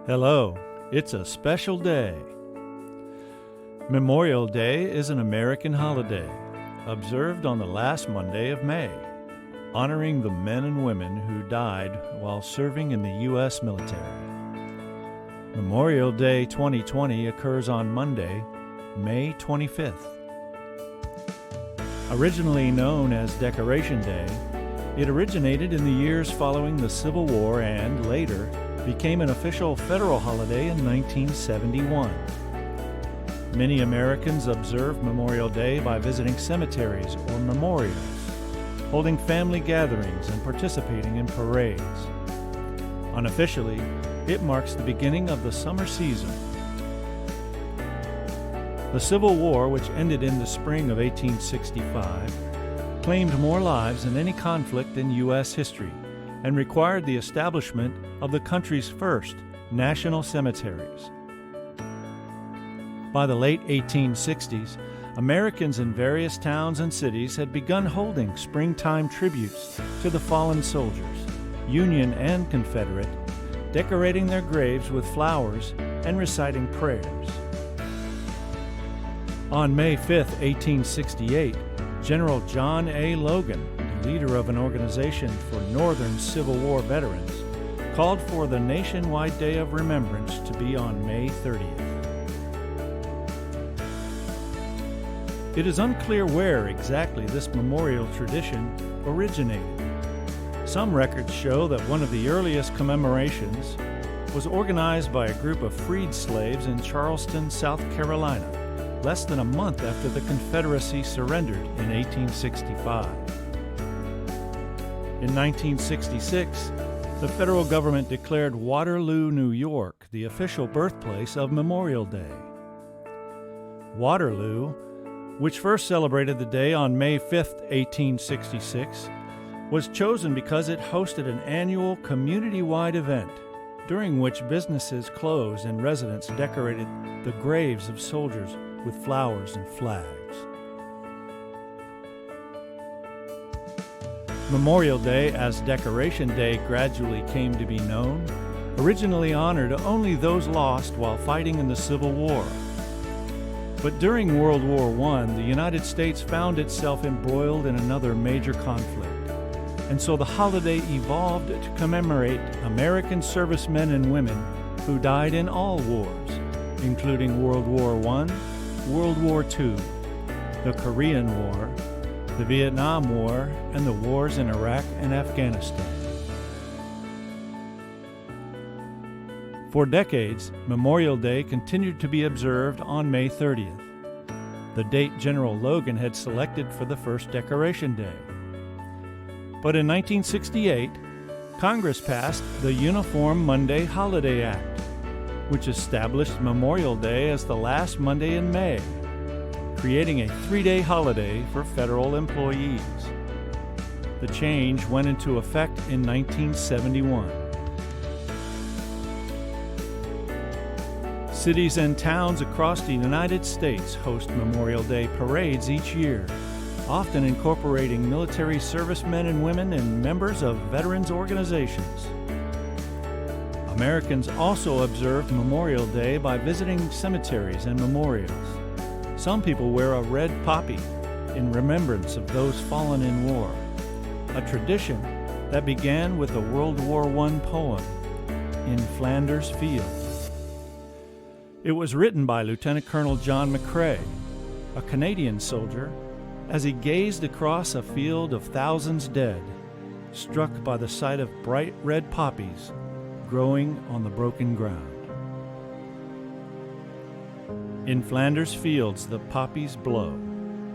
Hello, it's a special day. Memorial Day is an American holiday observed on the last Monday of May, honoring the men and women who died while serving in the U.S. military. Memorial Day 2020 occurs on Monday, May 25th. Originally known as Decoration Day, it originated in the years following the Civil War and, later, became an official federal holiday in 1971. Many Americans observe Memorial Day by visiting cemeteries or memorials, holding family gatherings and participating in parades. Unofficially, it marks the beginning of the summer season. The Civil War, which ended in the spring of 1865, claimed more lives than any conflict in U.S. history and required the establishment of the country's first national cemeteries. By the late 1860s, Americans in various towns and cities had begun holding springtime tributes to the fallen soldiers, Union and Confederate, decorating their graves with flowers and reciting prayers. On May 5, 1868, General John A. Logan, the leader of an organization for Northern Civil War veterans, called for the nationwide Day of Remembrance to be on May 30th. It is unclear where exactly this memorial tradition originated. Some records show that one of the earliest commemorations was organized by a group of freed slaves in Charleston, South Carolina, less than a month after the Confederacy surrendered in 1865. In 1966, the federal government declared Waterloo, New York, the official birthplace of Memorial Day. Waterloo, which first celebrated the day on May 5, 1866, was chosen because it hosted an annual community-wide event during which businesses closed and residents decorated the graves of soldiers with flowers and flags. Memorial Day, as Decoration Day gradually came to be known, originally honored only those lost while fighting in the Civil War. But during World War I, the United States found itself embroiled in another major conflict, and so the holiday evolved to commemorate American servicemen and women who died in all wars, including World War I, World War II, the Korean War, the Vietnam War, and the wars in Iraq and Afghanistan. For decades, Memorial Day continued to be observed on May 30th, the date General Logan had selected for the first Decoration Day. But in 1968, Congress passed the Uniform Monday Holiday Act, which established Memorial Day as the last Monday in May, creating a 3-day holiday for federal employees. The change went into effect in 1971. Cities and towns across the United States host Memorial Day parades each year, often incorporating military servicemen and women and members of veterans organizations. Americans also observe Memorial Day by visiting cemeteries and memorials. Some people wear a red poppy in remembrance of those fallen in war, a tradition that began with a World War I poem, In Flanders Fields. It was written by Lieutenant Colonel John McCrae, a Canadian soldier, as he gazed across a field of thousands dead, struck by the sight of bright red poppies growing on the broken ground. In Flanders Fields the poppies blow,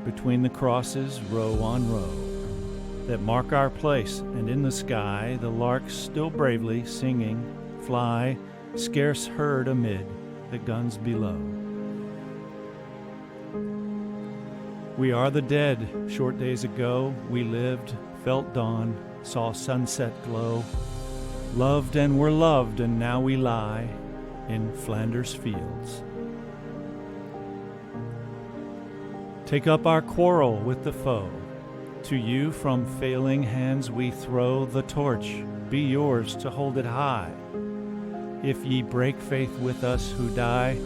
between the crosses row on row, that mark our place, and in the sky the larks still bravely singing fly, scarce heard amid the guns below. We are the dead. Short days ago we lived, felt dawn, saw sunset glow, loved and were loved, and now we lie in Flanders Fields. Take up our quarrel with the foe. To you from failing hands we throw the torch. Be yours to hold it high. If ye break faith with us who die,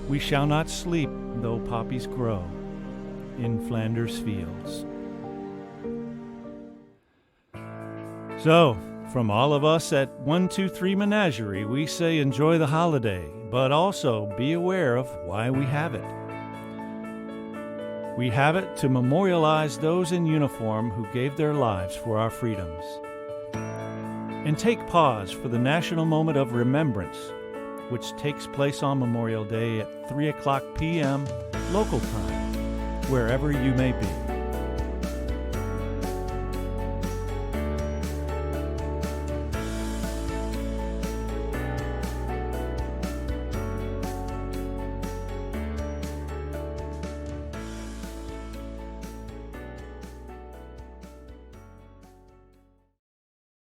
we shall not sleep though poppies grow in Flanders fields. So, from all of us at 123 Menagerie, we say enjoy the holiday, but also be aware of why we have it. We have it to memorialize those in uniform who gave their lives for our freedoms. And take pause for the national moment of remembrance, which takes place on Memorial Day at 3 o'clock p.m. local time, wherever you may be.